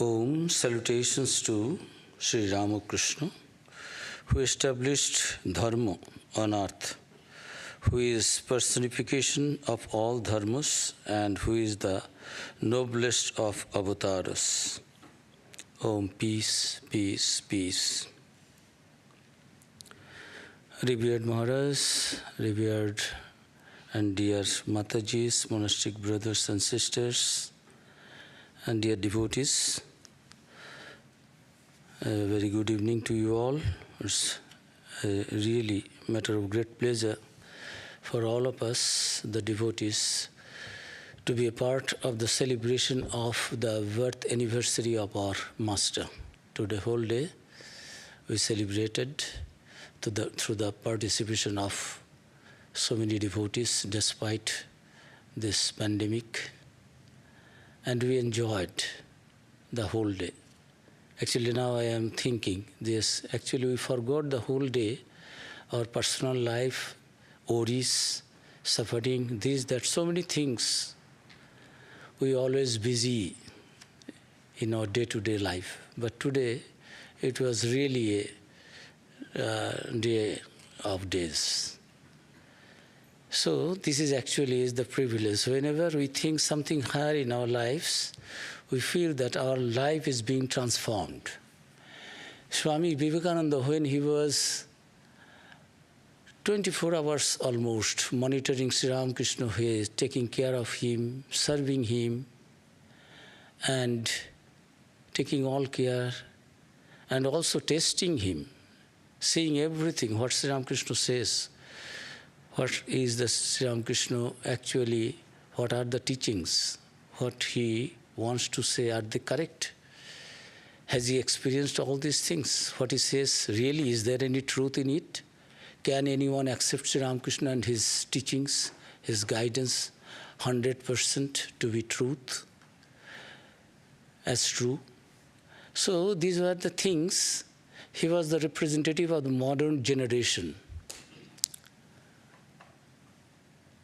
Om, salutations to Sri Ramakrishna, who established Dharma on earth, who is personification of all dharmas and who is the noblest of avatars. Om, peace, peace, peace. Revered Maharaj, revered and dear Matajis, monastic brothers and sisters, and dear devotees, a very good evening to you all. It's a really matter of great pleasure for all of us, the devotees, to be a part of the celebration of the birth anniversary of our Master. Today, whole day, we celebrated through the participation of so many devotees despite this pandemic. And we enjoyed the whole day. Actually, now I am thinking this. Actually, we forgot the whole day, our personal life, worries, suffering, this, that, so many things. We always busy in our day-to-day life. But today, it was really a day of days. So this is actually the privilege. Whenever we think something higher in our lives, we feel that our life is being transformed. Swami Vivekananda, when he was 24 hours almost monitoring Sri Ramakrishna, taking care of him, serving him, and taking all care, and also testing him, seeing everything, what Sri Ramakrishna says. What is the Sri Ramakrishna actually, what are the teachings? What he wants to say, are they correct? Has he experienced all these things? What he says, really, is there any truth in it? Can anyone accept Sri Ramakrishna and his teachings, his guidance, 100% to be truth, as true? So these were the things. He was the representative of the modern generation.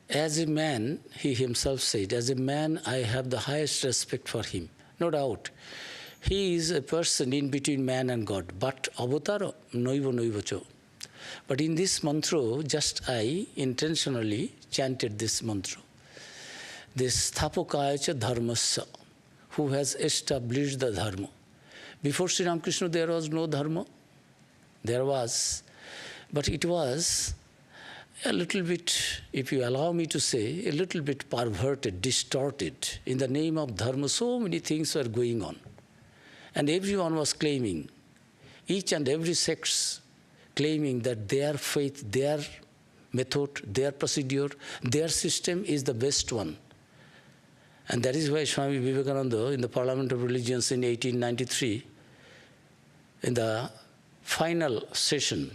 As a man, he himself said, as a man, I have the highest respect for him. No doubt. He is a person in between man and God. But avatara noiva noivacho. But in this mantra, just I intentionally chanted this mantra. This Thapokaya Dharmasya, who has established the Dharma. Before Sri Ramakrishna, there was no Dharma. There was. But it was a little bit, if you allow me to say, a little bit perverted, distorted. In the name of Dharma, so many things were going on. And everyone was claiming, each and every sect claiming that their faith, their method, their procedure, their system is the best one. And that is why Swami Vivekananda, in the Parliament of Religions in 1893, in the final session,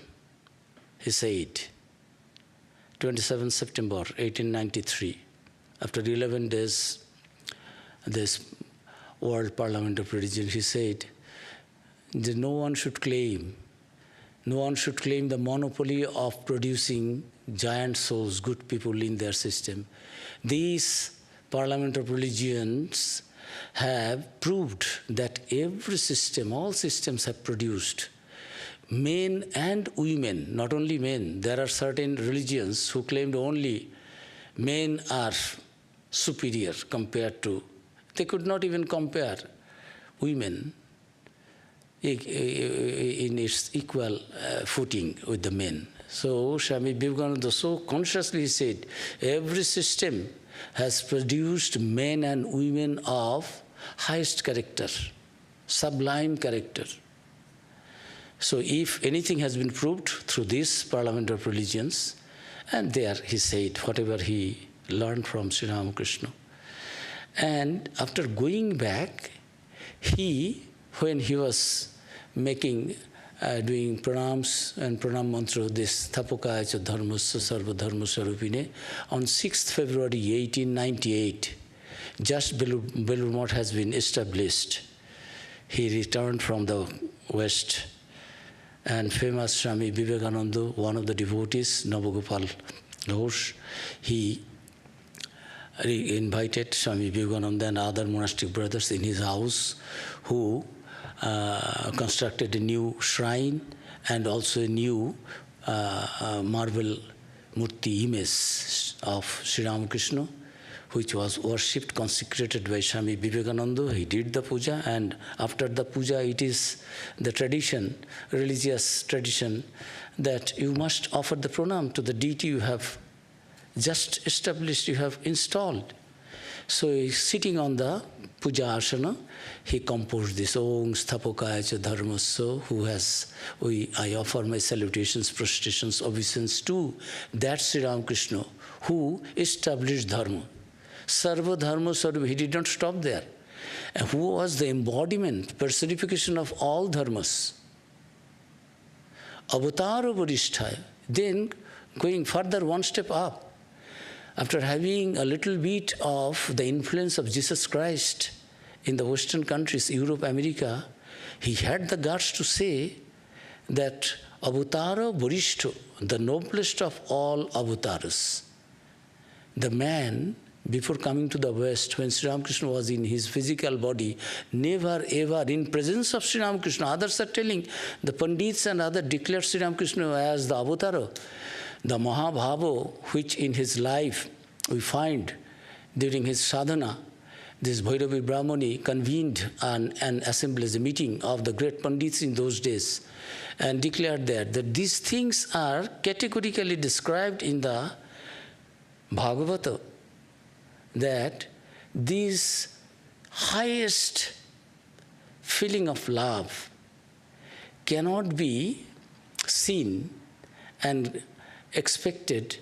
he said, 27 September 1893, after 11 days, this World Parliament of Religion, he said that no one should claim the monopoly of producing giant souls, good people in their system. These Parliament of Religions have proved that every system, all systems have produced men and women, not only men. There are certain religions who claimed only men are superior compared to, they could not even compare women in its equal footing with the men. So Swami Vivekananda so consciously said, every system has produced men and women of highest character, sublime character. So if anything has been proved through this Parliament of Religions, and there he said whatever he learned from Sri Ramakrishna. And after going back, when he was making, doing pranams and pranam mantra, this Thapokaya Dharmasya Sarva Dharma Sarupine, on 6th February 1898, just Belur Math has been established. He returned from the West. And famous Swami Vivekananda, one of the devotees, Navagopal Ghosh, he invited Swami Vivekananda and other monastic brothers in his house, who constructed a new shrine and also a new marble murti image of Sri Ramakrishna, which was worshipped, consecrated by Swami Vivekananda. He did the puja, and after the puja, it is the tradition, religious tradition, that you must offer the pranam to the deity you have just established, you have installed. So he's sitting on the puja asana, he composed this Om Sthapakaya Cha Dharmasya, I offer my salutations, prostrations, obeisance to that Sri Ramakrishna who established dharma. Sarva dharma sarva, he did not stop there. And who was the embodiment, personification of all dharmas. Avatara Varisthaya. Then going further one step up, after having a little bit of the influence of Jesus Christ in the Western countries, Europe, America, he had the guts to say that Avatara Varishta, the noblest of all avatars, the man, before coming to the West, when Sri Ramakrishna was in his physical body, never ever in presence of Sri Ramakrishna, others are telling, the Pandits and others declared Sri Ramakrishna as the Avatara, the Mahabhava, which in his life we find during his sadhana, this Bhairavi Brahmani convened an assembly, a meeting of the great Pandits in those days, and declared that these things are categorically described in the Bhagavata, that this highest feeling of love cannot be seen and expected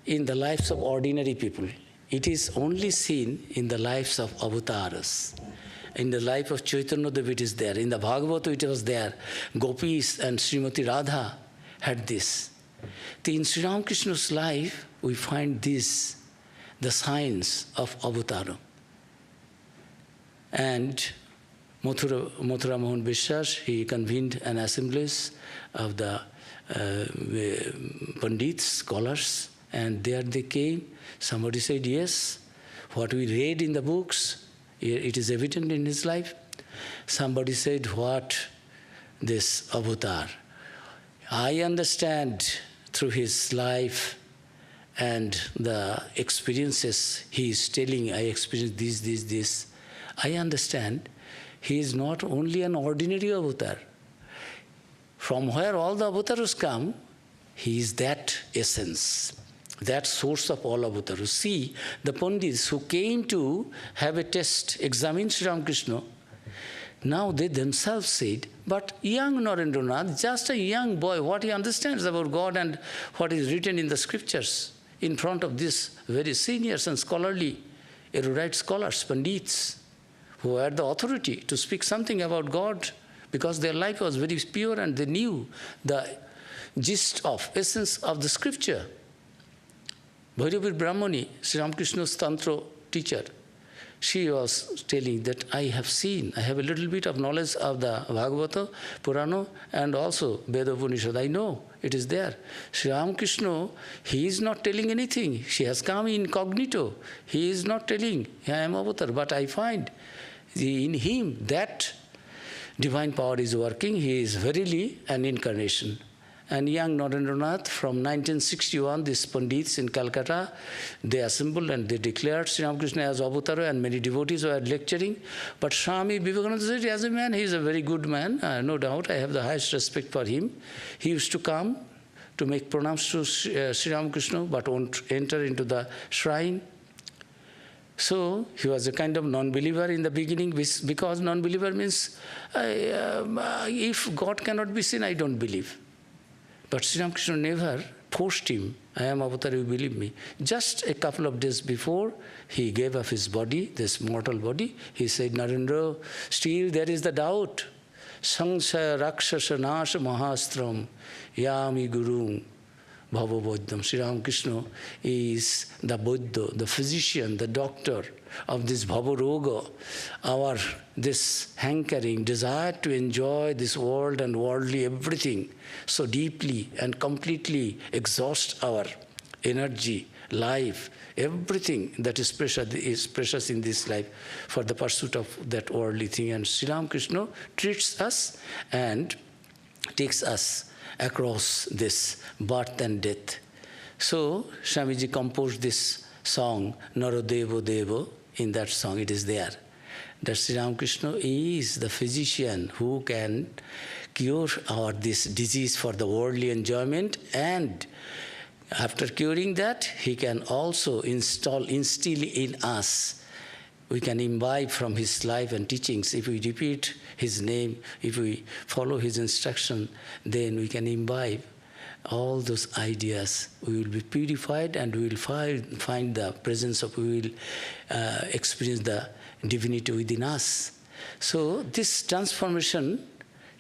in the lives of ordinary people. It is only seen in the lives of avatars. In the life of Chaitanya Dev it is there. In the Bhagavata it was there. Gopis and Srimati Radha had this. In Sri Ramakrishna's life we find this, the signs of avatara. And Mathura Mohan Vishwas, he convened an assemblies of the Pandits, scholars, and there they came. Somebody said, yes, what we read in the books, it is evident in his life. Somebody said, what? This avatar. I understand through his life and the experiences he is telling, I experienced this. I understand he is not only an ordinary avatar. From where all the avatars come, he is that essence, that source of all avatars. See, the Pandits who came to have a test, examine Sri Ramakrishna, now they themselves said, but young Narendranath, just a young boy, what he understands about God and what is written in the scriptures, in front of these very seniors and scholarly, erudite scholars, Pandits, who had the authority to speak something about God, because their life was very pure and they knew the gist of, essence of the scripture. Bhairavi Brahmani, Sri Ramakrishna's Tantra teacher, she was telling that I have a little bit of knowledge of the Bhagavata, Purana, and also Veda Upanishad. I know it is there. Sri Ramakrishna, he is not telling anything. She has come incognito. He is not telling, I am avatar, but I find in him that divine power is working. He is verily an incarnation. And young Narendranath, from 1961, these Pandits in Calcutta, they assembled and they declared Sri Ramakrishna as Avatara, and many devotees were lecturing. But Swami Vivekananda said, as a man, he is a very good man, no doubt, I have the highest respect for him. He used to come to make pranams to Sri Ramakrishna, but won't enter into the shrine. So he was a kind of non-believer in the beginning, because non-believer means, if God cannot be seen, I don't believe. But Sri Ramakrishna never forced him, I am avatar, you believe me. Just a couple of days before he gave up his body, this mortal body, he said, Narendra, still there is the doubt. Sangsaya rakshasa nasha mahastram yami gurum bhavavaddham. Sri Ramakrishna is the Buddha, the physician, the doctor of this bhavaroga, our this hankering, desire to enjoy this world and worldly everything so deeply and completely exhaust our energy life, everything that is precious in this life for the pursuit of that worldly thing. And Sri Ramakrishna treats us and takes us across this birth and death. So Swamiji composed this song, Naro Devo Devo. In that song it is there that Sri Ramakrishna is the physician who can cure this disease for the worldly enjoyment, and after curing that, he can also instill in us. We can imbibe from his life and teachings. If we repeat his name, if we follow his instruction, then we can imbibe all those ideas. We will be purified and we will find the presence of, we will experience the divinity within us. So this transformation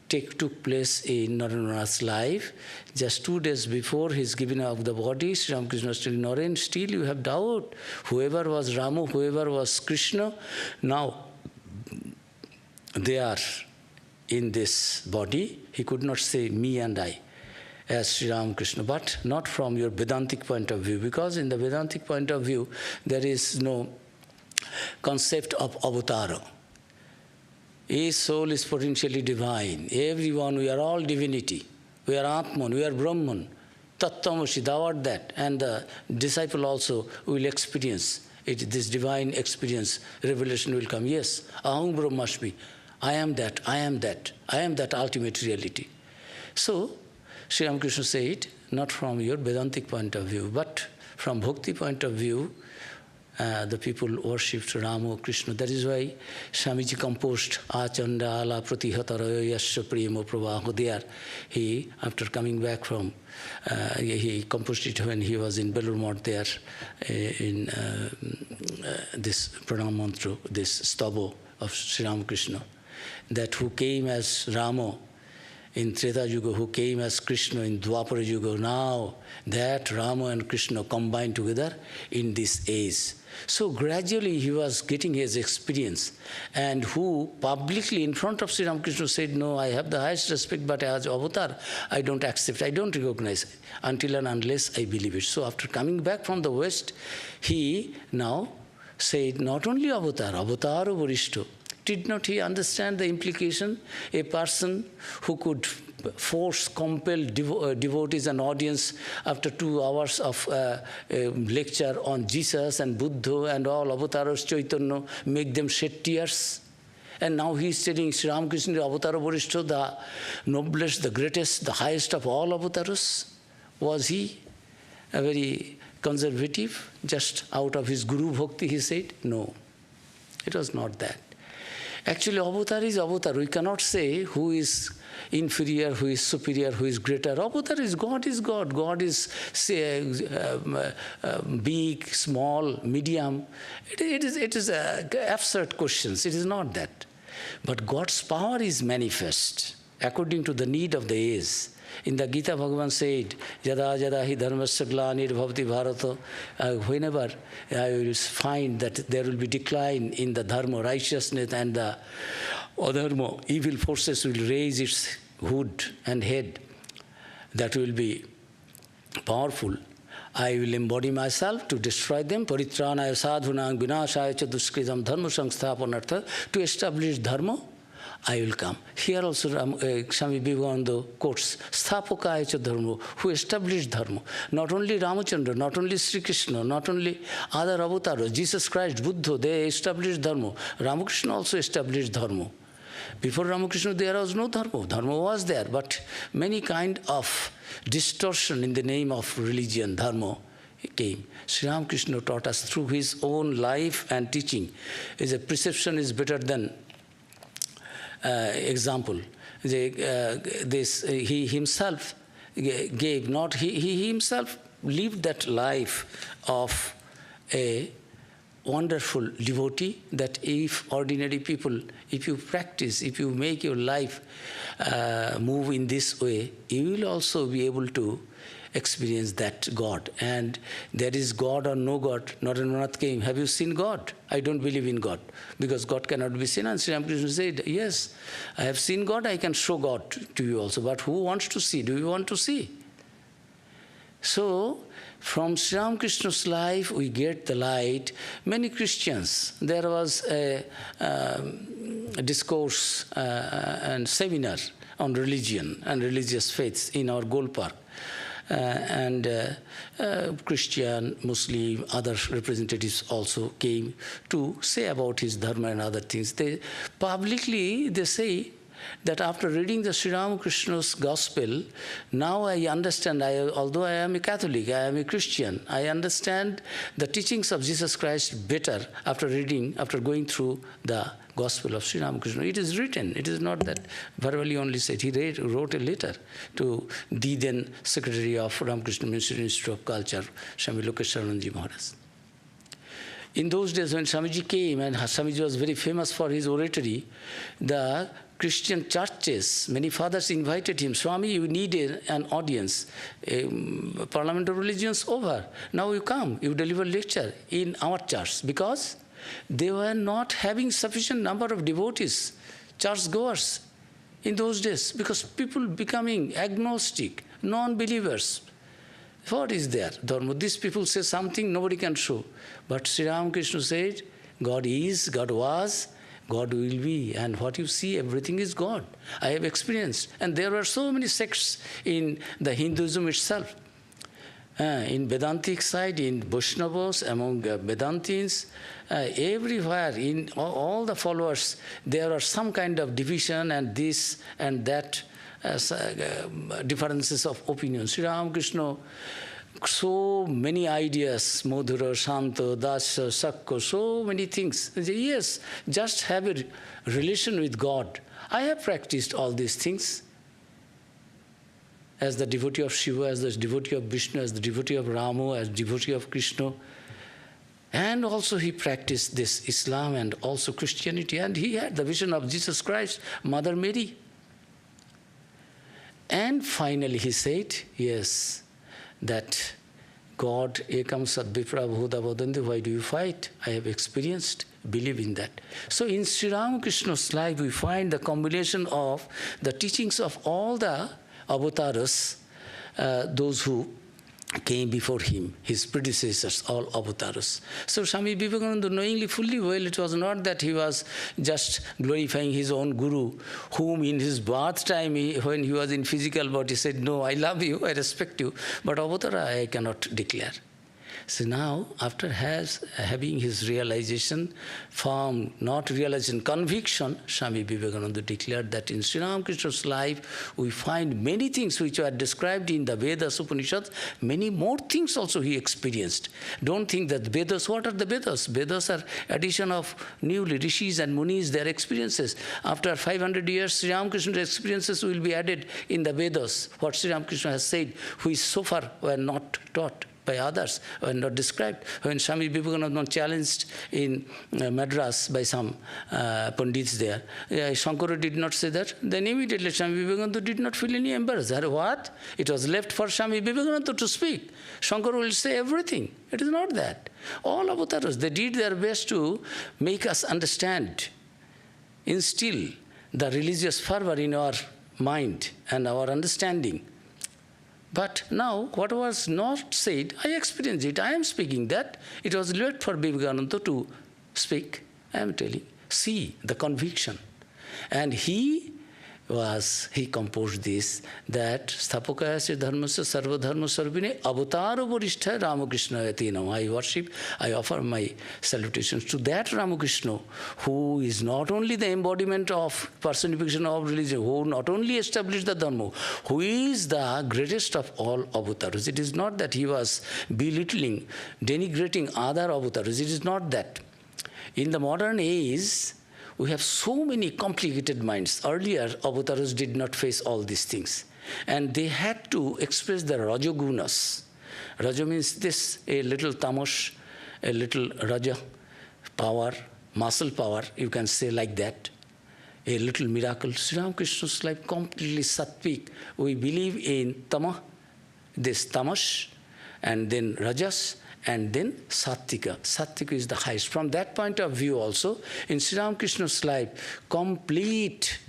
took place in Narendranath's life. Just 2 days before his giving of the body, Sri Ramakrishna still, Naren, still you have doubt. Whoever was Rama, whoever was Krishna, now they are in this body. He could not say me and I as Sri Ramakrishna, but not from your Vedantic point of view, because in the Vedantic point of view, there is no concept of avatara. His soul is potentially divine. Everyone, we are all divinity. We are Atman, we are Brahman. Tattvamasi, thou art that. And the disciple also will experience it, this divine experience. Revelation will come. Yes, Aham Brahmasmi. I am that, I am that. I am that ultimate reality. So, Sri Ramakrishna said, not from your Vedantic point of view, but from Bhakti point of view, the people worshipped Rama, Krishna. That is why Swamiji composed Achanda ala pratihatara yasya prema pravaho. There, he, after coming back from, he composed it when he was in Belur Math there, in this pranam mantra, this stavo of Sri Ramakrishna, that who came as Rama in Treta Yuga, who came as Krishna in Dwapara Yuga, now that Rama and Krishna combined together in this age. So gradually he was getting his experience, and who publicly in front of Sri Ramakrishna said, no, I have the highest respect, but as avatar, I don't accept, I don't recognize until and unless I believe it. So after coming back from the West, he now said, not only avatar, avatara varishto. Did not he understand the implication? A person who could force, compel devotees and audience after 2 hours of lecture on Jesus and Buddha and all avatars, Chaitanya, make them shed tears. And now he is telling Sri Ramakrishna, Avatara Varishta, the noblest, the greatest, the highest of all avatars. Was he a very conservative? Just out of his Guru Bhakti, he said? No, it was not that. Actually, avatar is avatar. We cannot say who is inferior, who is superior, who is greater. Avatar is God is God. God is, say, big, small, medium. It is absurd questions. It is not that. But God's power is manifest according to the need of the age. In the Gita, Bhagavan said, Yada yada hi dharmasya glanir bhavati bharata. Whenever I will find that there will be decline in the dharma, righteousness, and the adharma, evil forces will raise its hood and head, that will be powerful. I will embody myself to destroy them. Paritranaya sadhunang vinashaya cha duskritam dharma samsthapanartha. To establish dharma, I will come. Here also Swami Vivekananda quotes, Sthapakaya cha dharma, who established dharma. Not only Ramachandra, not only Sri Krishna, not only other avatars, Jesus Christ, Buddha, they established dharma. Ramakrishna also established dharma. Before Ramakrishna, there was no dharma. Dharma was there, but many kind of distortion in the name of religion, dharma, came. Sri Ramakrishna taught us through his own life and teaching. His perception is better than example. He himself gave, not he himself lived that life of a wonderful devotee, that if ordinary people, if you practice, if you make your life move in this way, you will also be able to experience that God. And there is God or no God. Narendranath came, have you seen God? I don't believe in God, because God cannot be seen. And Sri Ramakrishna said, yes, I have seen God, I can show God to you also. But who wants to see? Do you want to see? So, from Sri Ramakrishna's life, we get the light. Many Christians, there was a discourse and seminar on religion and religious faiths in our Gold Park. Christian, Muslim, other representatives also came to say about his dharma and other things. Publicly they say that after reading the Sri Ramakrishna's gospel, now I understand, although I am a Catholic, I am a Christian, I understand the teachings of Jesus Christ better after going through the gospel of Sri Ramakrishna. It is written, it is not that verbally only said. He wrote a letter to the then Secretary of Ramakrishna Institute of Culture, Swami Lokeswaranand Maharaj. In those days when Swamiji came, and Swamiji was very famous for his oratory, the Christian churches, many fathers invited him, Swami, you need an audience. Parliament of Religions over. Now you come, you deliver lecture in our church. Because they were not having sufficient number of devotees, church-goers in those days. Because people becoming agnostic, non-believers. What is there? Dharma. These people say something nobody can show. But Sri Ramakrishna said, God is, God was, God will be, and what you see, everything is God. I have experienced. And there were so many sects in the Hinduism itself. In Vedantic side, in Vaishnavas, among Vedantins, everywhere, in all the followers, there are some kind of division and this and that, differences of opinion. Sri Ramakrishna, so many ideas, Madhura, Shanta, Dasa, Sakka, so many things. Yes, just have a relation with God. I have practiced all these things. As the devotee of Shiva, as the devotee of Vishnu, as the devotee of Rama, as devotee of Krishna. And also he practiced this Islam and also Christianity. And he had the vision of Jesus Christ, Mother Mary. And finally he said, yes, that God, ekam sadvipra bhuta vadanti, why do you fight? I have experienced, believe in that. So in Sri Ramakrishna's life, we find the combination of the teachings of all the avatars, those who came before him, his predecessors, all avatars. So Swami Vivekananda, knowingly fully well, it was not that he was just glorifying his own guru, whom in his birth time, when he was in physical body, said, no, I love you, I respect you, but avatara I cannot declare. So now, after having his realization, firm, not realization, conviction, Swami Vivekananda declared that in Sri Ramakrishna's life, we find many things which are described in the Vedas, Upanishads, many more things also he experienced. Don't think that Vedas, what are the Vedas? Vedas are addition of newly rishis and munis, their experiences. After 500 years, Sri Ramakrishna's experiences will be added in the Vedas, what Sri Ramakrishna has said, which so far were not taught by others, were not described. When Swami Vivekananda challenged in Madras by some Pandits there, Shankara did not say that. Then immediately Swami Vivekananda did not feel any embarrassment. What? It was left for Swami Vivekananda to speak. Shankara will say everything. It is not that. All avatars, they did their best to make us understand, instill the religious fervor in our mind and our understanding. But now, what was not said, I experienced it, I am speaking that. It was left for Vivekananda to speak, I am telling. See the conviction. And he composed this, that Sthapakaya se dharmasya sarva dharma sarvine avatara varishtha Ramakrishna yatinam. I worship, I offer my salutations to that Ramakrishna, who is not only the embodiment of personification of religion, who not only established the dharma, who is the greatest of all avatars. It is not that he was belittling, denigrating other avatars. It is not that. In the modern age, we have so many complicated minds. Earlier, avatars did not face all these things. And they had to express their rajagunas. Raja means this, a little tamas, a little raja, power, muscle power, you can say like that. A little miracle. Sri Ramakrishna's life completely sattvic. We believe in tama, this tamas, and then rajas, and then Sattvika. Sattvika is the highest. From that point of view also, in Sri Ramakrishna's life, complete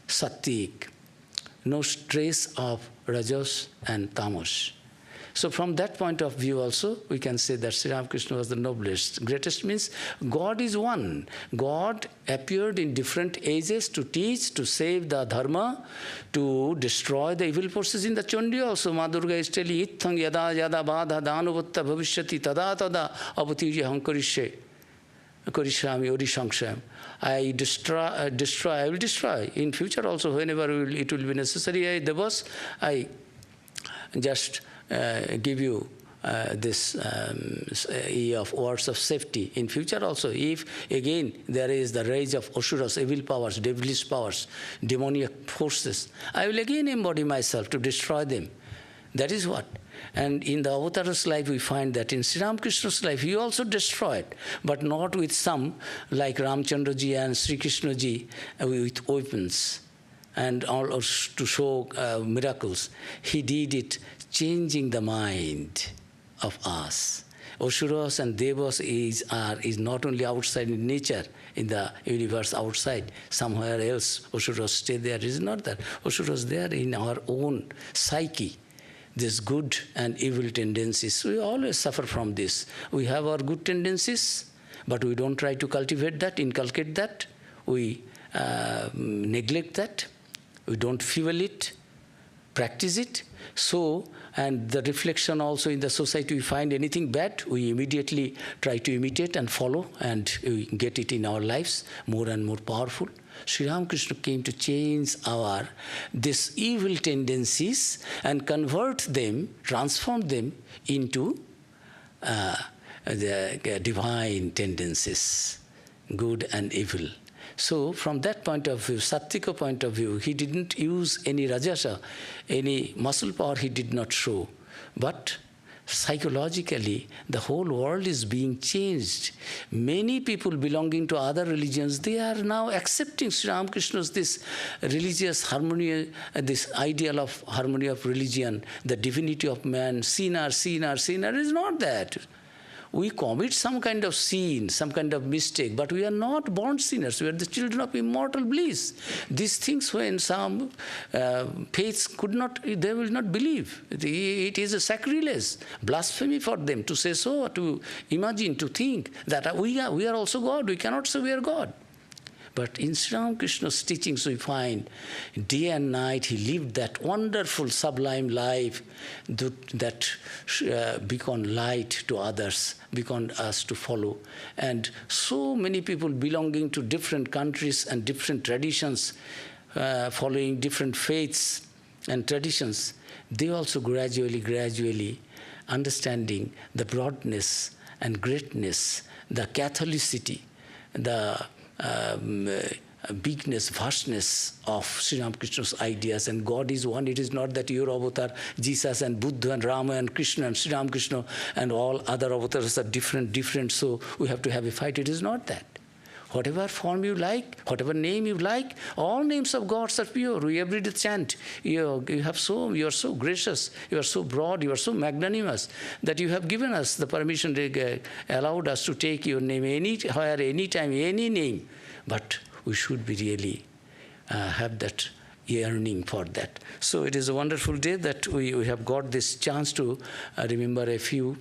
Sattvik, no trace of Rajas and Tamas. So from that point of view also, we can say that Sri Ramakrishna was the noblest. Greatest means God is one. God appeared in different ages to teach, to save the dharma, to destroy the evil forces. In the Chandi also, Ma Durga is telling, Ithang yada yada badha danavatta bhavishyati tada tada avatiji hankarishe. Korishami Orishanksham. I will destroy. In future also, whenever it will be necessary, I just give you this of words of safety. In future also, if again there is the rage of Asuras, evil powers, devilish powers, demoniac forces, I will again embody myself to destroy them. That is what. And in the Avatar's life, we find that in Sri Ramakrishna's life, he also destroyed, but not with some, like Ramchandra ji and Sri Krishna ji, with weapons and all to show miracles. He did it changing the mind of us. Asuras and Devas is not only outside in nature, in the universe outside, somewhere else Asuras stay there. It is not that. Asuras there in our own psyche. These good and evil tendencies, we always suffer from this. We have our good tendencies, but we don't try to cultivate that, inculcate that. We neglect that. We don't fuel it, practice it. So, and the reflection also in the society, we find anything bad, we immediately try to imitate and follow, and we get it in our lives more and more powerful. Sri Ramakrishna came to change these evil tendencies and convert them, transform them into the divine tendencies, good and evil. So from that point of view, Sattvika point of view, he didn't use any rajasa, any muscle power he did not show. But psychologically, the whole world is being changed. Many people belonging to other religions, they are now accepting Sri Ramakrishna's this religious harmony, this ideal of harmony of religion, the divinity of man, sinner is not that. We commit some kind of sin, some kind of mistake, but we are not born sinners. We are the children of immortal bliss. These things, when some faiths they will not believe. It is a sacrilege, blasphemy for them to say so, to imagine, to think that we are also God. We cannot say we are God. But in Sri Ramakrishna's teachings, we find day and night he lived that wonderful, sublime life that beacon light to others, beacon us to follow. And so many people belonging to different countries and different traditions, following different faiths and traditions, they also gradually understanding the broadness and greatness, the Catholicity, the bigness, vastness of Sri Ramakrishna's ideas, and God is one. It is not that your avatar, Jesus and Buddha and Rama and Krishna and Sri Ramakrishna and all other avatars are different, so we have to have a fight. It is not that. Whatever form you like, whatever name you like, all names of gods are pure. We every day chant. You are so gracious, you are so broad, you are so magnanimous that you have given us the permission, allowed us to take your name anywhere, anytime, any name. But we should be really have that yearning for that. So it is a wonderful day that we have got this chance to remember a few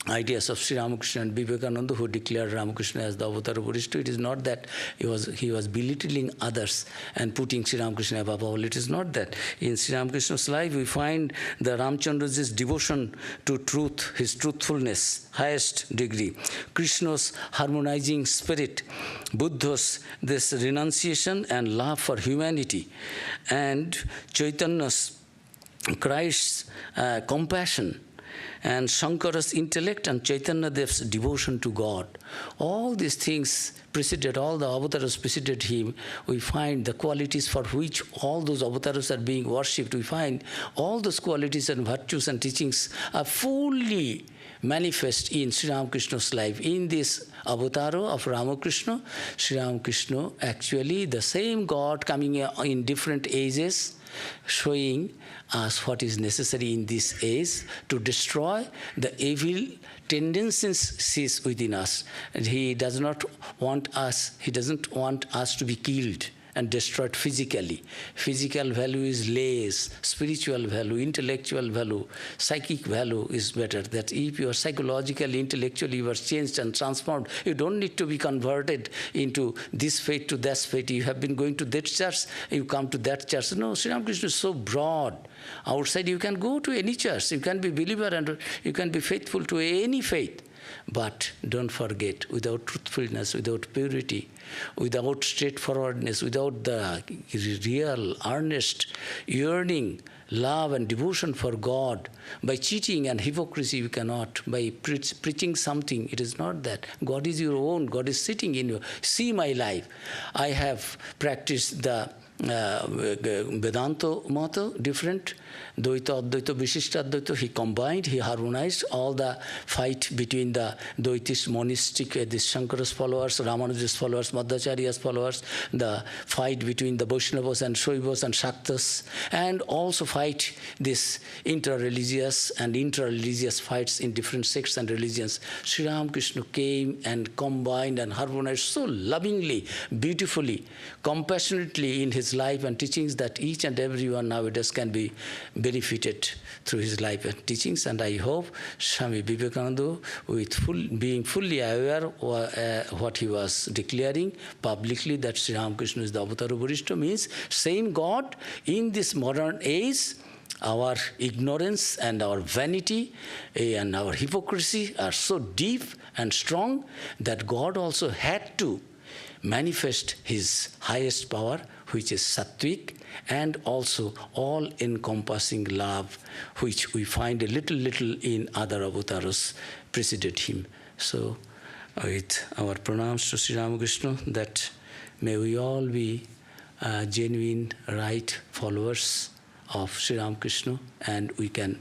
ideas of Sri Ramakrishna and Vivekananda, who declared Ramakrishna as the avatar of Buddhist. It is not that he was belittling others and putting Sri Ramakrishna above all. It is not that. In Sri Ramakrishna's life, we find the Ramchandra's devotion to truth, his truthfulness, highest degree. Krishna's harmonizing spirit, Buddha's this renunciation and love for humanity, and Chaitanya's, Christ's compassion, and Shankara's intellect and Chaitanya Dev's devotion to God. All these things preceded, all the avatars preceded him. We find the qualities for which all those avatars are being worshipped. We find all those qualities and virtues and teachings are fully manifest in Sri Ramakrishna's life. In this avatar of Ramakrishna, Sri Ramakrishna, actually the same God coming in different ages, showing us what is necessary in this age to destroy the evil tendencies within us. And he doesn't want us to be killed and destroyed physically. Physical value is less, spiritual value, intellectual value, psychic value is better. That if you are psychologically, intellectually, you are changed and transformed, you don't need to be converted into this faith to that faith. You have been going to that church, you come to that church. No, Sri Ramakrishna is so broad. Outside you can go to any church, you can be believer and you can be faithful to any faith. But don't forget, without truthfulness, without purity, without straightforwardness, without the real, earnest, yearning, love and devotion for God, by cheating and hypocrisy you cannot, by preaching something, it is not that. God is your own, God is sitting in you. See my life. I have practiced the Vedanta motto, different, Dvaita, Advaita, Vishishta, Advaita. He combined, he harmonized all the fight between the Dvaitist monistic, this Shankara's followers, Ramanuja's followers, Madhacharya's followers, the fight between the Vaishnavas and Shaivas and Shaktas, and also fight this inter-religious and inter-religious fights in different sects and religions. Sri Ramakrishna came and combined and harmonized so lovingly, beautifully, compassionately in his life and teachings that each and everyone nowadays can be benefited through his life and teachings. And I hope Swami Vivekananda, with being fully aware of what he was declaring publicly, that Sri Ramakrishna is the Avatar Varishta, means same God in this modern age. Our ignorance and our vanity and our hypocrisy are so deep and strong that God also had to manifest his highest power, which is sattvic, and also all-encompassing love, which we find a little in other avatars preceded him. So, with our pranams to Sri Ramakrishna, that may we all be genuine, right followers of Sri Ramakrishna, and we can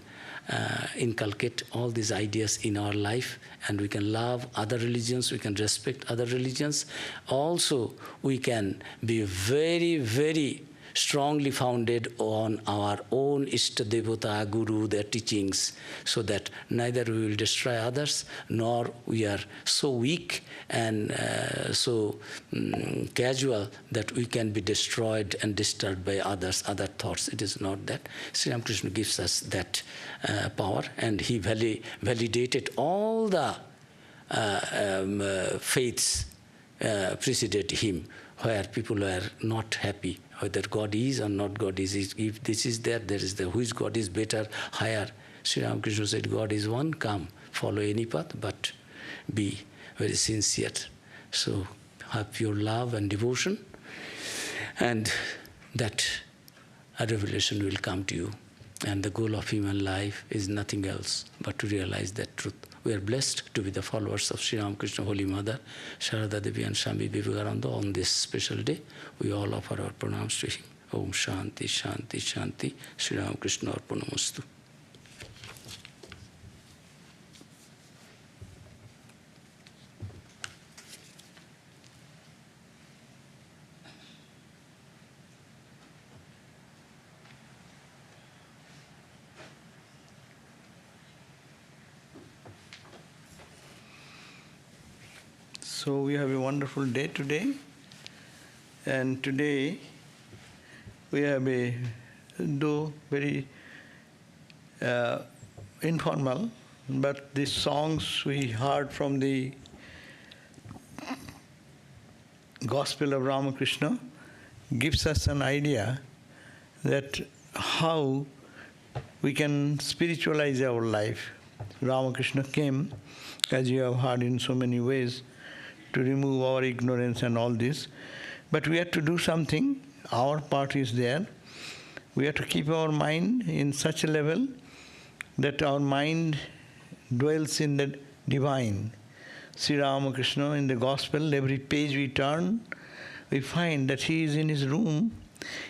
inculcate all these ideas in our life, and we can love other religions, we can respect other religions. Also, we can be very, very strongly founded on our own Ishta Devata, Guru, their teachings, so that neither we will destroy others, nor we are so weak and so casual that we can be destroyed and disturbed by others, other thoughts. It is not that. Sri Ramakrishna gives us that power, and he validated all the faiths preceded him, where people were not happy, whether God is or not God is. If this is there, there is there. Which God is better, higher? Sri Ramakrishna said, God is one, come, follow any path, but be very sincere. So have pure love and devotion, and that a revelation will come to you. And the goal of human life is nothing else but to realize that truth. We are blessed to be the followers of Sri Ramakrishna, Holy Mother, Sharada Devi and Swami Vivekananda on this special day. We all offer our pranams to him. Om Shanti, Shanti, Shanti. Sri Ramakrishna Arpanamastu. So we have a wonderful day today, and today we have though very informal, but these songs we heard from the Gospel of Ramakrishna gives us an idea that how we can spiritualize our life. Ramakrishna came, as you have heard in so many ways, to remove our ignorance and all this. But we have to do something. Our part is there. We have to keep our mind in such a level that our mind dwells in the divine. Sri Ramakrishna in the Gospel, every page we turn, we find that he is in his room.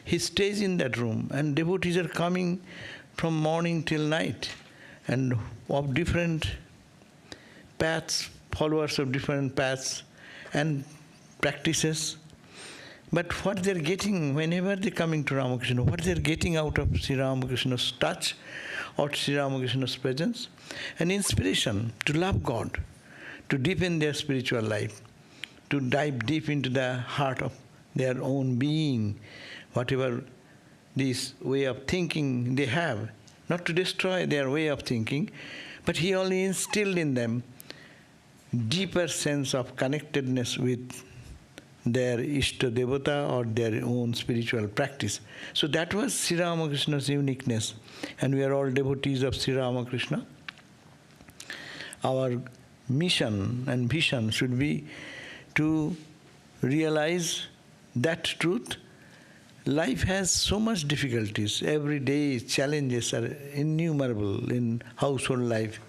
He stays in that room, and devotees are coming from morning till night, and of different paths, followers of different paths and practices. But what they're getting whenever they're coming to Ramakrishna, what they're getting out of Sri Ramakrishna's touch or Sri Ramakrishna's presence? An inspiration to love God, to deepen their spiritual life, to dive deep into the heart of their own being, whatever this way of thinking they have, not to destroy their way of thinking, but he only instilled in them deeper sense of connectedness with their Ishta Devata or their own spiritual practice. So that was Sri Ramakrishna's uniqueness. And we are all devotees of Sri Ramakrishna. Our mission and vision should be to realize that truth. Life has so much difficulties. Every day challenges are innumerable in household life.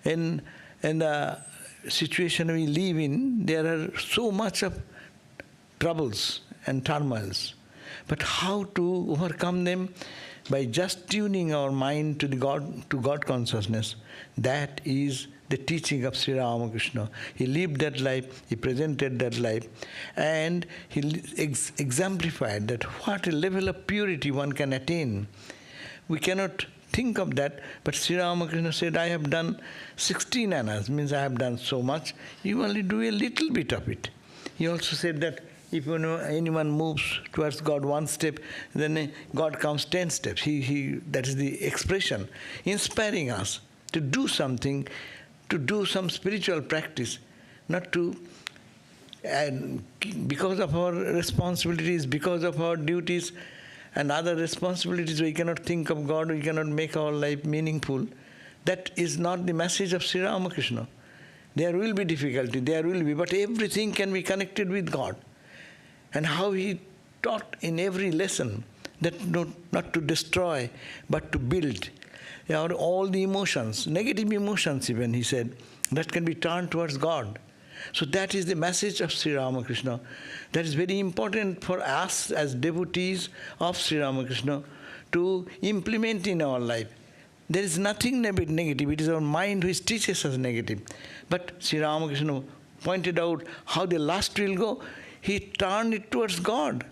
In the situation we live in, there are so much of troubles and turmoils. But how to overcome them? By just tuning our mind to God consciousness. That is the teaching of Sri Ramakrishna. He lived that life, he presented that life, and he exemplified that what a level of purity one can attain. We cannot think of that, but Sri Ramakrishna said, I have done 16 annas, means I have done so much. You only do a little bit of it. He also said that if anyone moves towards God one step, then God comes 10 steps. That is the expression, inspiring us to do something, to do some spiritual practice, not to, and because of our responsibilities, because of our duties and other responsibilities, we cannot think of God, we cannot make our life meaningful. That is not the message of Sri Ramakrishna. There will be difficulty, there will be, but everything can be connected with God. And how he taught in every lesson that not to destroy, but to build. All the emotions, negative emotions even, he said, that can be turned towards God. So that is the message of Sri Ramakrishna. That is very important for us as devotees of Sri Ramakrishna to implement in our life. There is nothing negative, it is our mind which teaches us negative. But Sri Ramakrishna pointed out how the lust will go. He turned it towards God.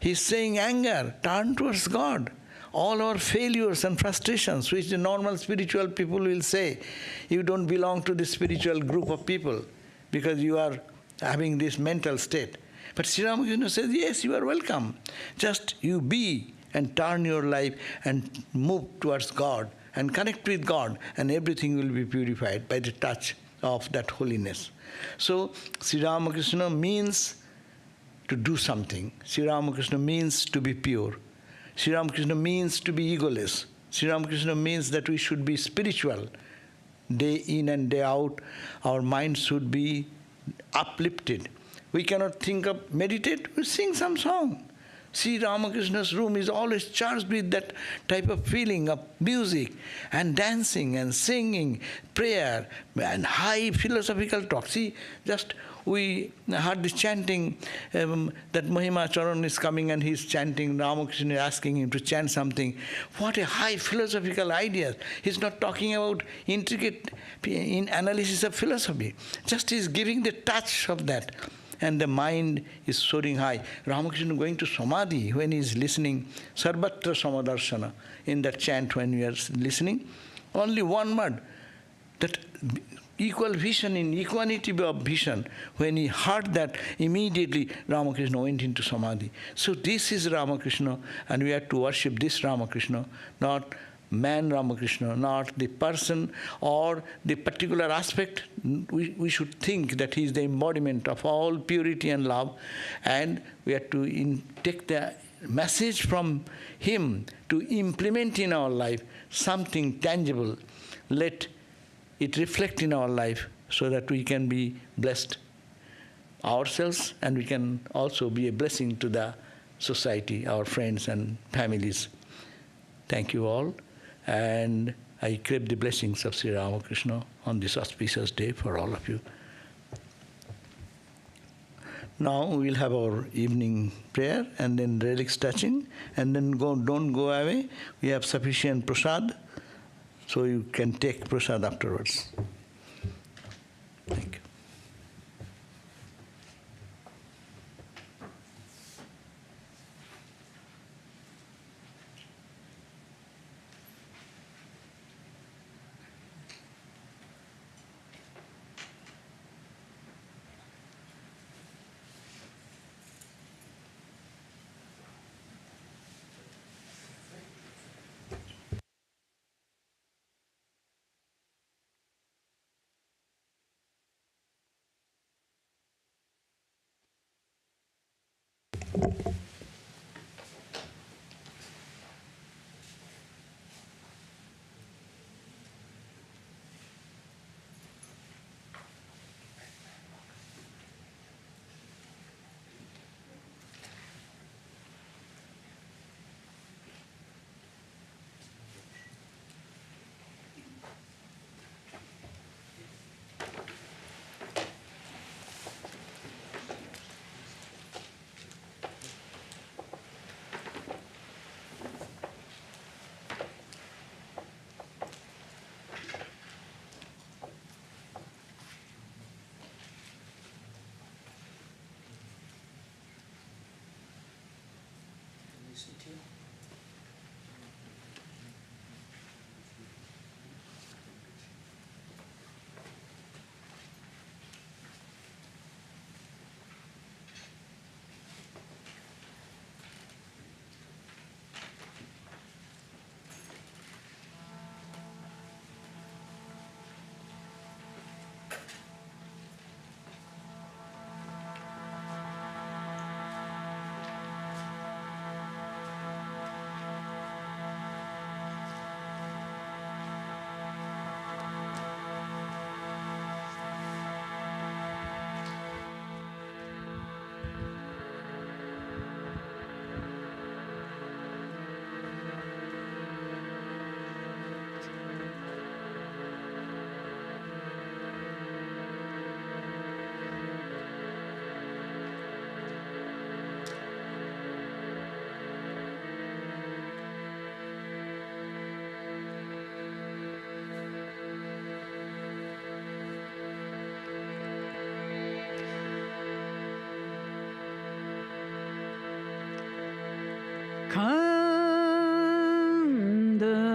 He's saying anger, turn towards God. All our failures and frustrations, which the normal spiritual people will say, you don't belong to this spiritual group of people because you are having this mental state. But Sri Ramakrishna says, yes, you are welcome. Just you be and turn your life and move towards God and connect with God, and everything will be purified by the touch of that holiness. So Sri Ramakrishna means to do something. Sri Ramakrishna means to be pure. Sri Ramakrishna means to be egoless. Sri Ramakrishna means that we should be spiritual. Day in and day out, our mind should be uplifted. We cannot think of meditate, we sing some song. Sri Ramakrishna's room is always charged with that type of feeling of music and dancing and singing, prayer and high philosophical talk. See, just we heard the chanting that Mahima Charan is coming and he's chanting, Ramakrishna is asking him to chant something. What a high philosophical idea. He's not talking about intricate analysis of philosophy. Just he's giving the touch of that. And the mind is soaring high. Ramakrishna going to Samadhi when he is listening, Sarvatra Samadarshana, in that chant when we are listening. Only one word, that equal vision in equanity of vision. When he heard that, immediately Ramakrishna went into Samadhi. So this is Ramakrishna, and we have to worship this Ramakrishna, not man Ramakrishna, not the person or the particular aspect. We should think that he is the embodiment of all purity and love, and we have to take the message from him to implement in our life something tangible. Let it reflect in our life so that we can be blessed ourselves, and we can also be a blessing to the society, our friends and families. Thank you all. And I crave the blessings of Sri Ramakrishna on this auspicious day for all of you. Now we'll have our evening prayer and then relics touching, and then don't go away. We have sufficient prasad, so you can take prasad afterwards. Thank you.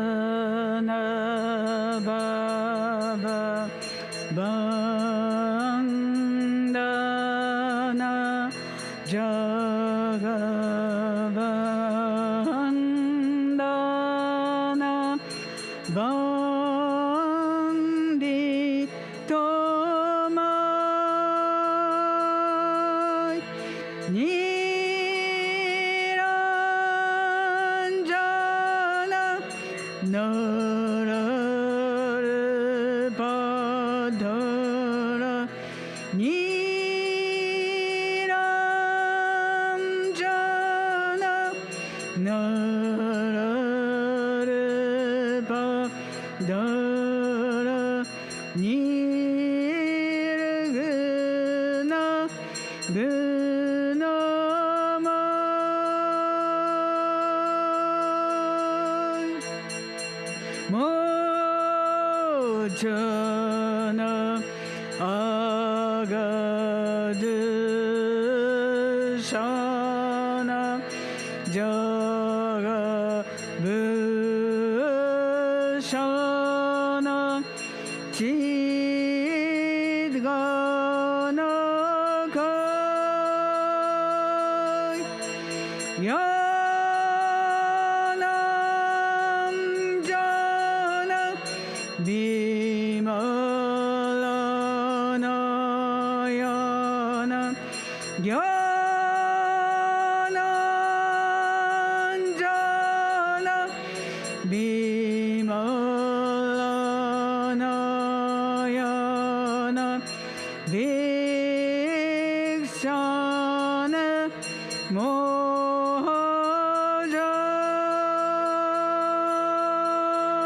Kandana Baba Bandana Jagabandana Bandi Tomai Niranjana Nararapadara Niranjana Nararapadara Nirguna Gunamai Mojana Agadishana Jagabhishana Chidganakai Yanam Jana Bimalanayana Jnananjana Bimalanayana Vikshana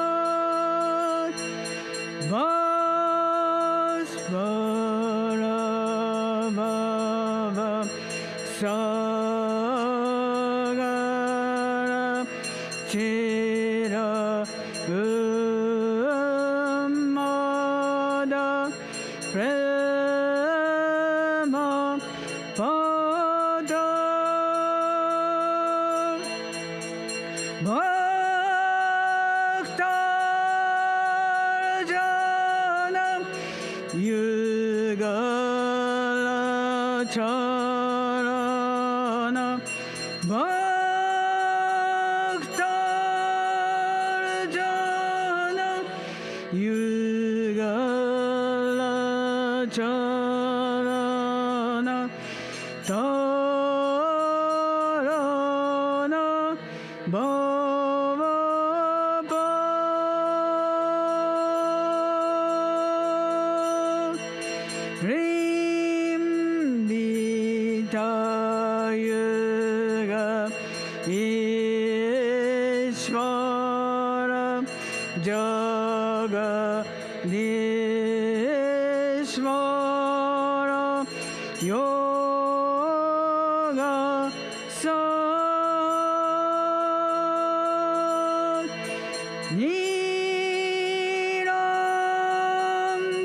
Mohajan Vasvara Baba Sagara Chira Mada Prema Pada Bhaktarjana Yugalacharana Bhaktarjana Yugalacharana Yuga Ishvara Jagadishvara Yoga Sat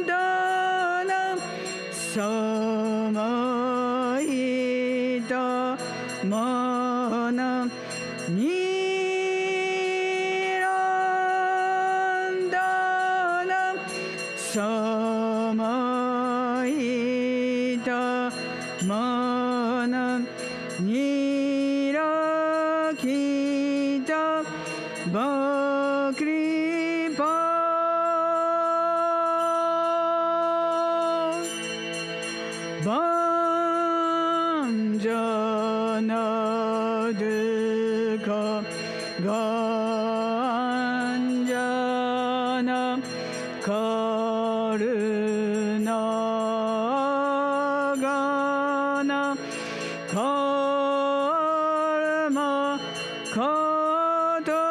Nirandana Samayita Mana Nirandana Samayita Mana Nirakita Bakripa Banjana Dukha Ganjana Karuna Gana Karma Kata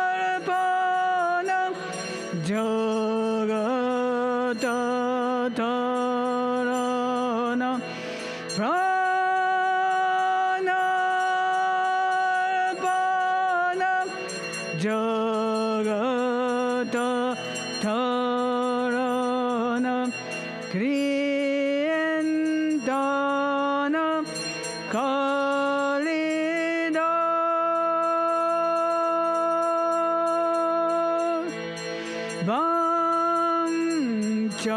Pranarpana Jagatatarana Pranarpana Jagatatarana Kriyendana Kalida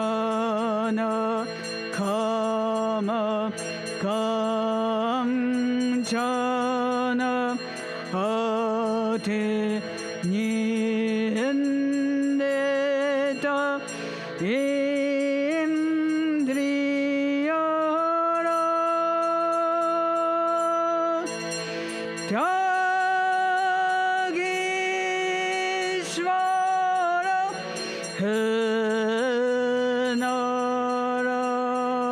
Vanchana Kama Kamchana Ate Nindeta Indriyara Tyagishvara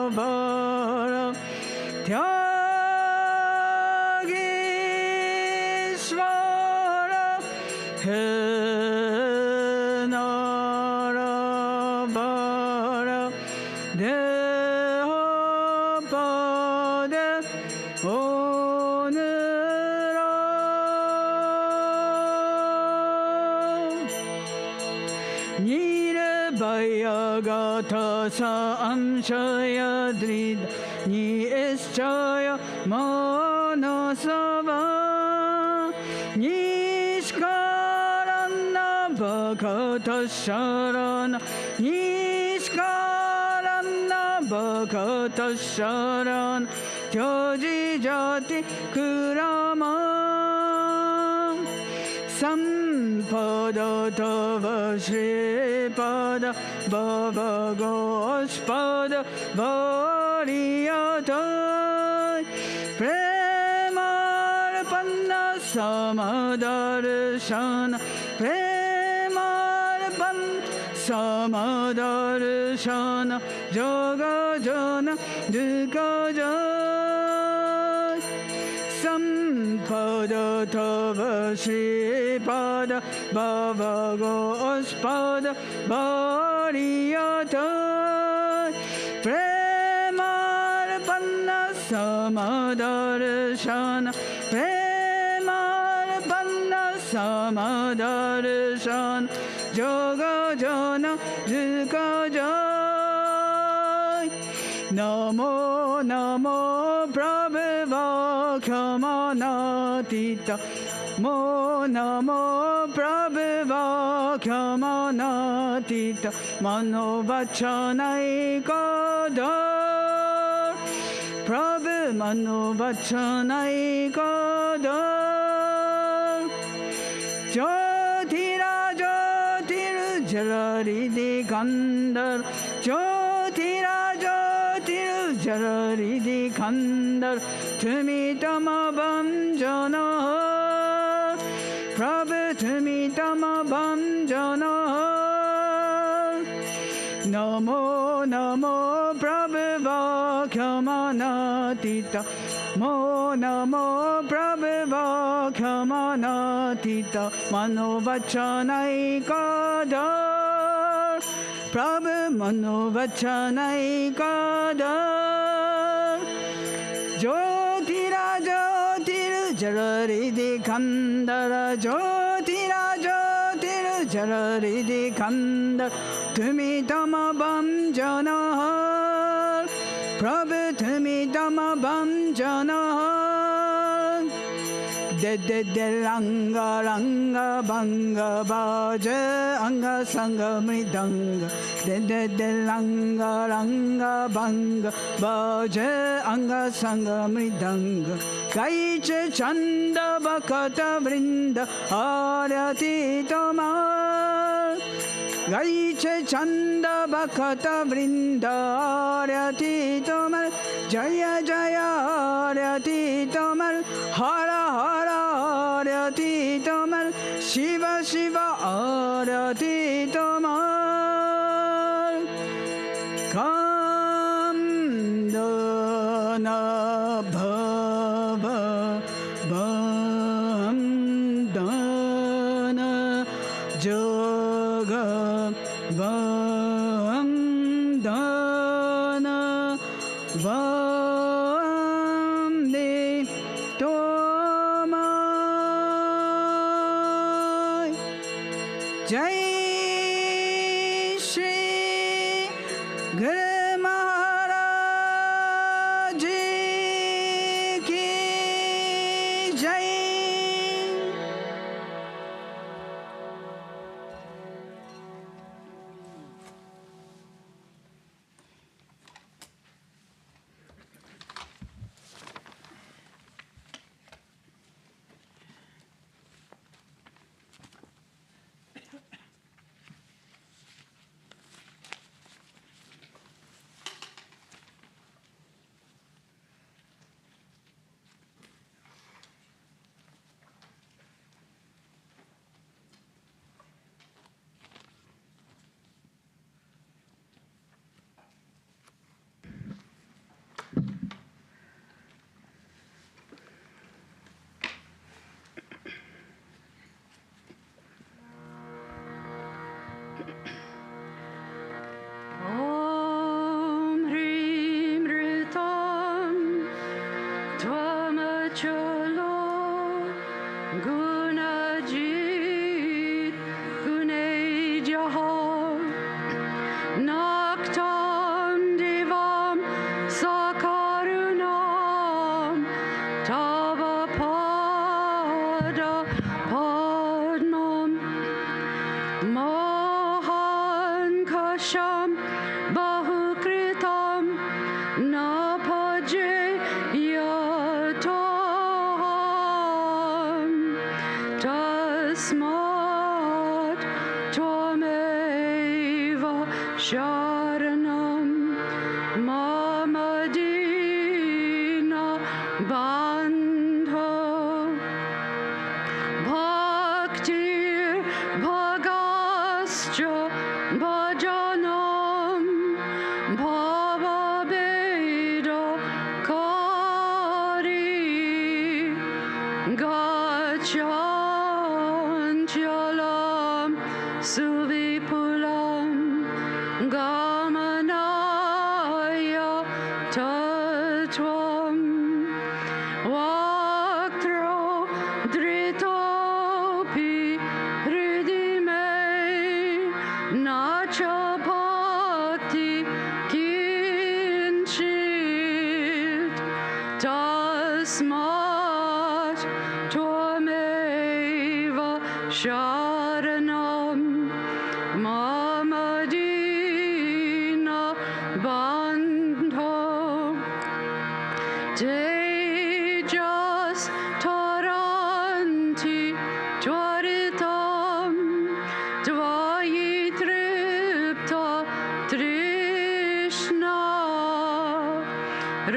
Narabhara Tyagishvara Narabhara Dehapade Onera Nirvayagata Samshaya Drid Nischaya Manasava Nishkarana Bhakata Sharana Nishkarana Bhakata Sharana Tyaji Jati Kurama Sampada Tava Shripada Bhava Gospada Variyata Premarpanna Samadarshana Premarpanna Samadarshana Jagajana Dukajana Sampada Tava Shripada Bhava Gospada Variyata Premarpanna Samadarshana Premarpanna Samadarshana Jagajana Dukajana Namo Namo Prabhavakhyamanatita Mo Namo Prabhavakhyamanatita Manovachanaikada Prabhu Manovachanaikada Jyotira Jyotir Jalaridi Kandar Jyotira Jyotir Jalaridi Kandar Tumitama Bhamjana Prabhu Tumitama Bhamjana Namo Namo Prabhava Kyamanatita Namo Prabhava Kyamanatita Manovachanai Kadar Prabhu Manovachanai Kadar Jyotira Jyotir Jararidi Kandara Jyotira Jyotir Jararidi Kandar Tumi Dhamma Bhamjana Prabhu Tumi Dhamma Bhamjana De Ranga Ranga Banga Bhaja Anga Sanga Mridanga De Ranga Ranga Banga Bhaja Anga Sanga Mridanga Gaiche Chanda Bhakata Vrinda Arati Tomar Gaiche Chanda Bhakata Vrinda Arati Tomar Jaya Jaya Arati Tomar Hara Hara Arati Tomar Shiva Shiva Arati Tomar Kandana Bhava Bandana Jaga Bandana Vande Tomai Jai Shri Guru Maharaj Ki Jai. Om Hrim Ritam Tvamachalo Gunajit Gunejaha Naktam Divam Sakarunam Tavapada Padmam Mohan Kasham Bahukritam Napaje Yatam Tasmat Tvameva Sharanam Mamadina Bandho Bhaktir Bhagascha Bhajanam Bhavabeda Kari Gachanchalam Suvipulam Gamanaya Tatvam Vaktro Dritopi Hridime Nachapati Kinchit Tasmat Tvameva Sharanam Mamadina Bandho Tejas Taranti Tvaritam Tvayitripta Trishna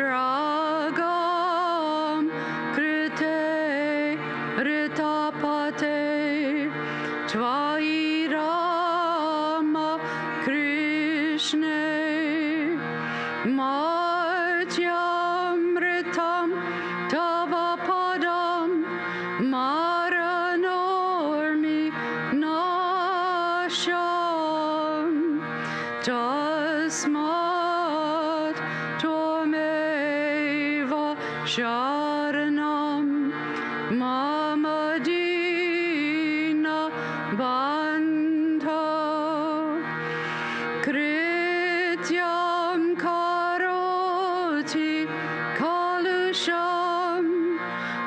Ragam Krite Ritapate Tvairama Krishna Maranormi nasham tasmat tvameva sharanam mama dina bandha krityam karoti kalusham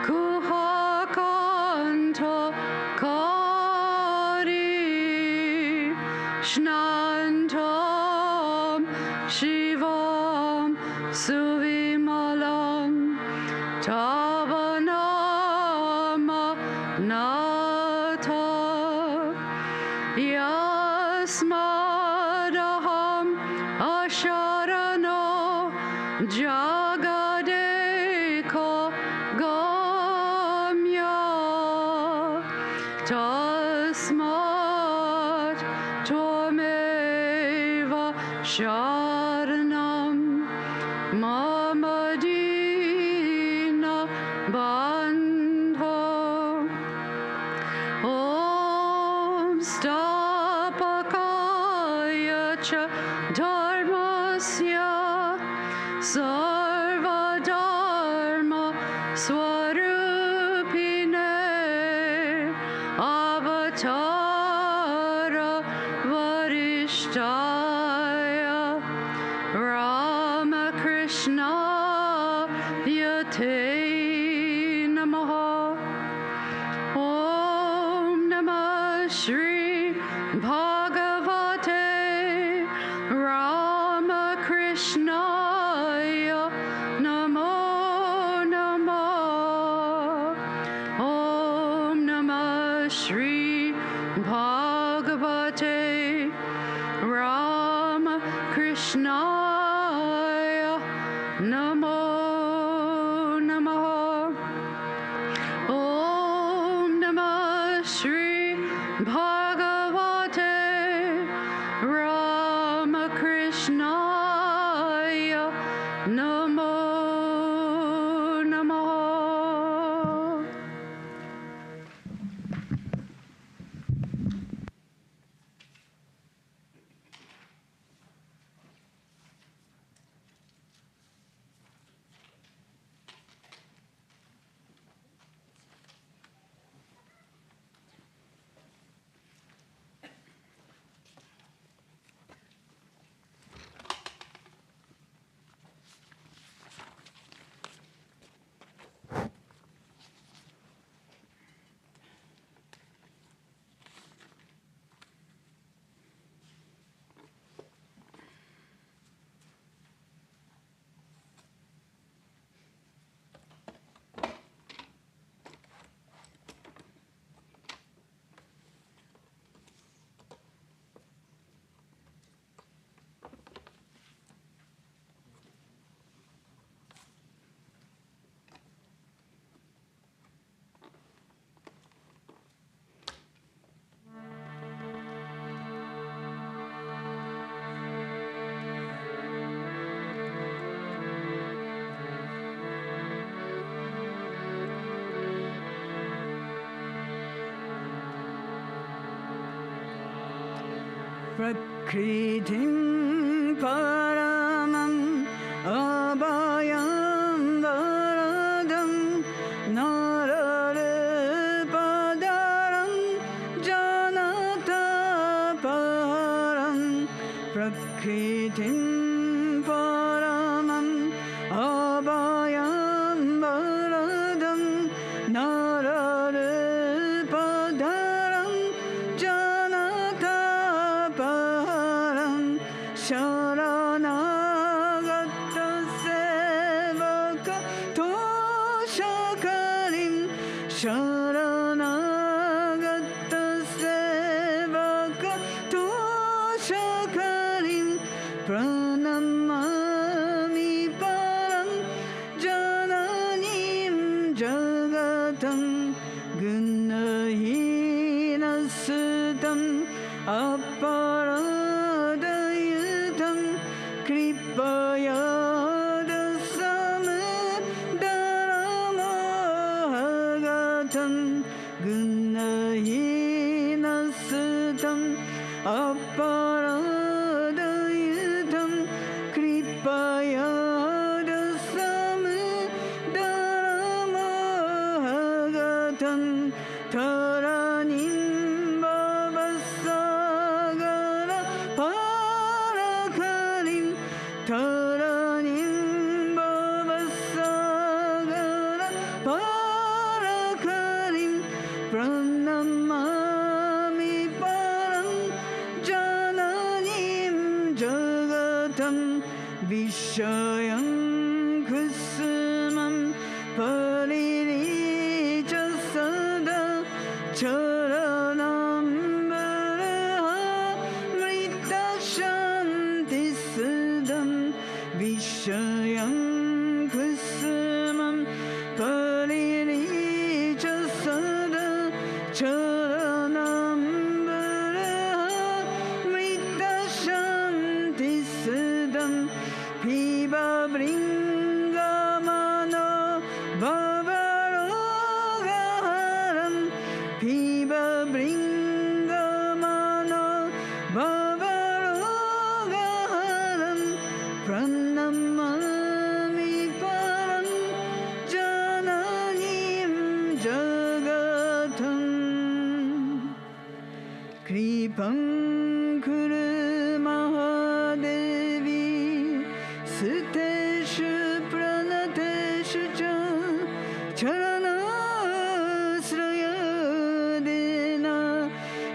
kuhakanta kari shnantam shivam suvimalam tavanama nata yasmadaham asharano jagadeka gamya tasmat tvameva sharanam mama dina bandha om stapakaya cha dharmasya sarvadharma swarupine avatara varishtaya Ramakrishna yate namaha Om Namah Shri Bhagavate Ramakrishnaya Namo Namah Om Namah Shri Bhagavate Ramakrishnaya Namo Namah Om Namah Shri Bhagavate Ramakrishnaya Namo Namah Prakritim paramam abhayam varadam nararupadaram janata param Prakritim paramam abhayam varadam nararupadaram janata param sharanagata sevaka toshakarim sharanagata sevaka toshakarim pranamami param jananim jagatam gunahina sudam aparadayutam kripayadasamudaramahagatam Jagatam Taranim Babasagara Parakarim Taranim Babasagara Parakarim Pranamami Param Jananim Jagatam Vishayam Kusumam Pariricha Sada Charanam Varaha Mrita Shanti Sudam Vishayam Kusumam Pariricha Sada Charanam Varaha Mrita Shanti Sudam Piba Bringamano Bavarogaharam Piba Bringamano Bavarogaharam Pranamami Param Jananim Jagatam Kripam Kuru Mahadevi Suteshu Pranateshu Cha Charanasrayadena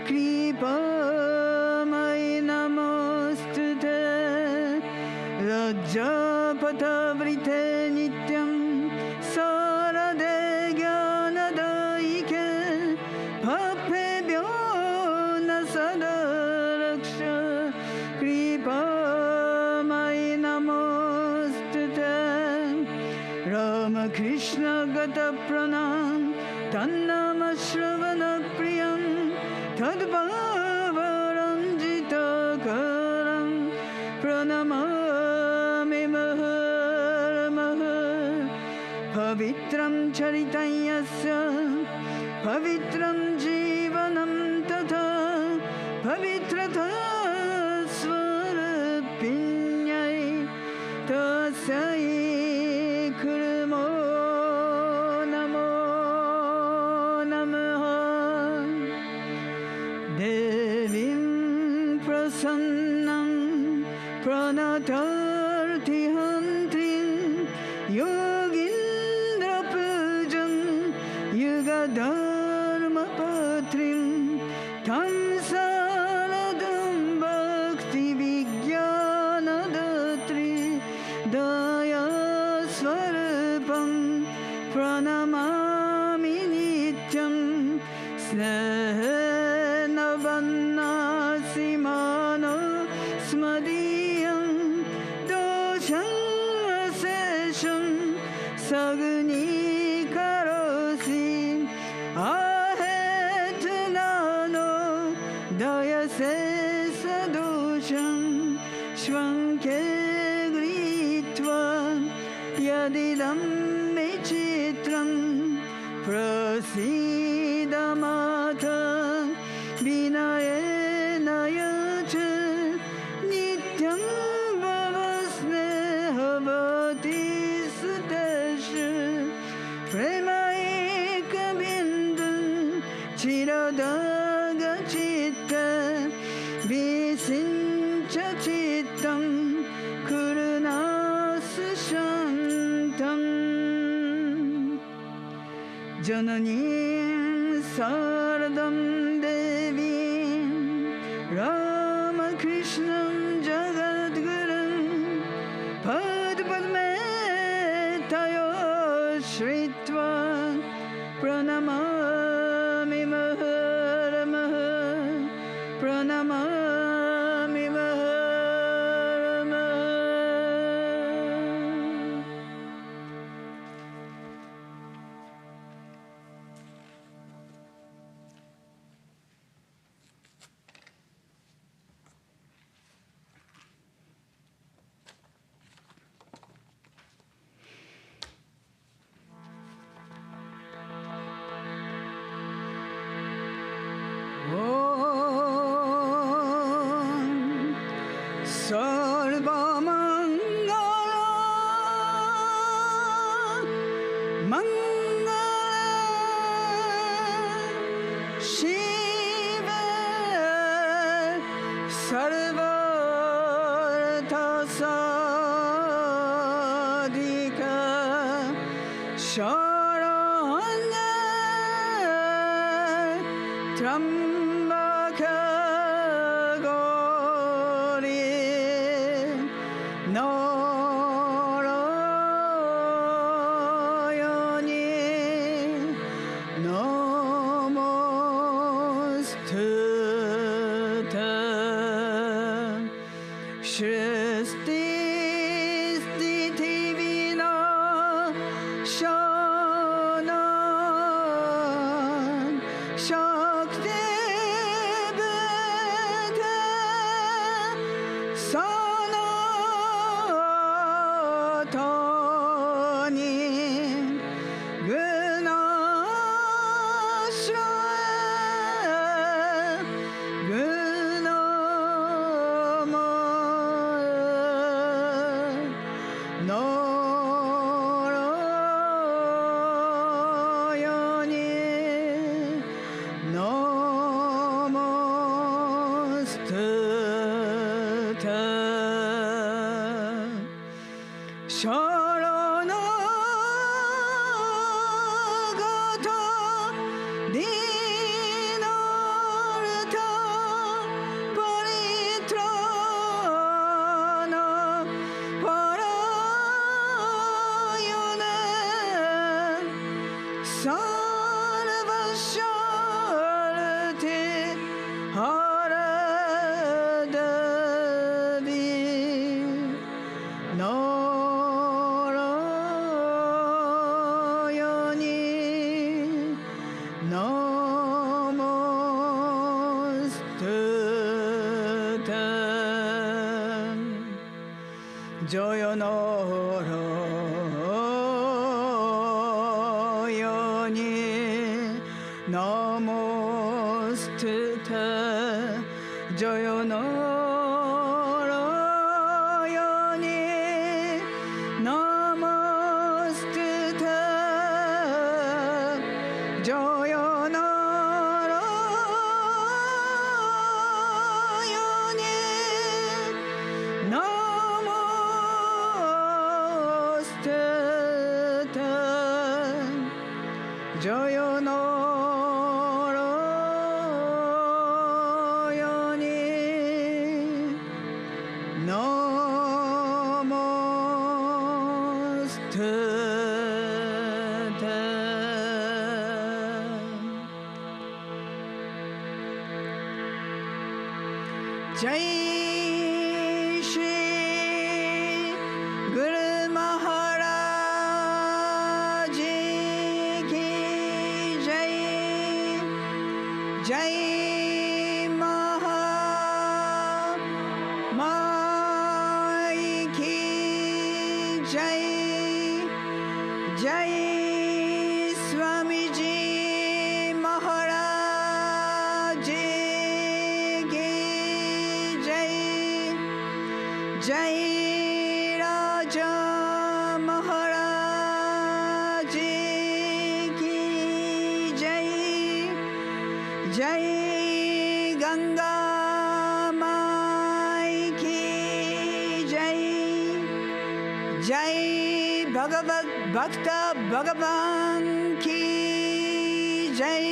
Kripamai Namostute Rajapatavrite Nityam Sarade Jnanadaike Papebhyo Nasada Kripamai Namostute Ramakrishna Gata Pranam Tannama Shravana Priyam Tadbhavaranjita Karam Pranamami Maharamaha Pavitram Charitanyasya Pavitram Jivanam Tata Pavitrata Swarapinyai Tasai Kurmo Namo Namaha Devim Prasannam Pranatarti Hantrim Yogindra Pujam Yuga Dharma Patrim Tam Saradam Bhakti Vijnana Datri Daya Swarapam Pranamami Nityam Snehena Vannasimano Smadiyam Dosham Asesham Saguni Karosi Ahetanano Dayase Sadosham Shvanke Gritva Yadidam Mechitram Prasidamata Vinayena Yacha Nityam Bhavasnehavati Suteshu Premaika Bindan Chiradaga Chitta Visincha Chittam Kurunasu Shantam Jananim Saradam Devim Ramakrishnam Jagadgurum Padpadme Tayo Shritva Pranamami Maharamaha Pranamami Maharamaha Mangala sarvartha sadhika sharanya trambaka gauri narayani namostute Shristi Stiti Vina Shanan Shakti Bhakti Sanatani Gunashraya Sharanagata Dinartha Paritrana Parayana Sarvasharati Haradavi Narayani namostute Jaya Narayani namostute Jaya Narayani namostute Jaya Narayani namostute Jaya Narayani namostute Jai Shri Guru Maharaj ki Jai Jai Mai ki Jai Jai Swamiji Maharaj ki Jai Jai Raja Maharaj ki Jai Jai Ganga Mai ki Jai Jai Bhagavad Bhakta Bhagavan ki Jai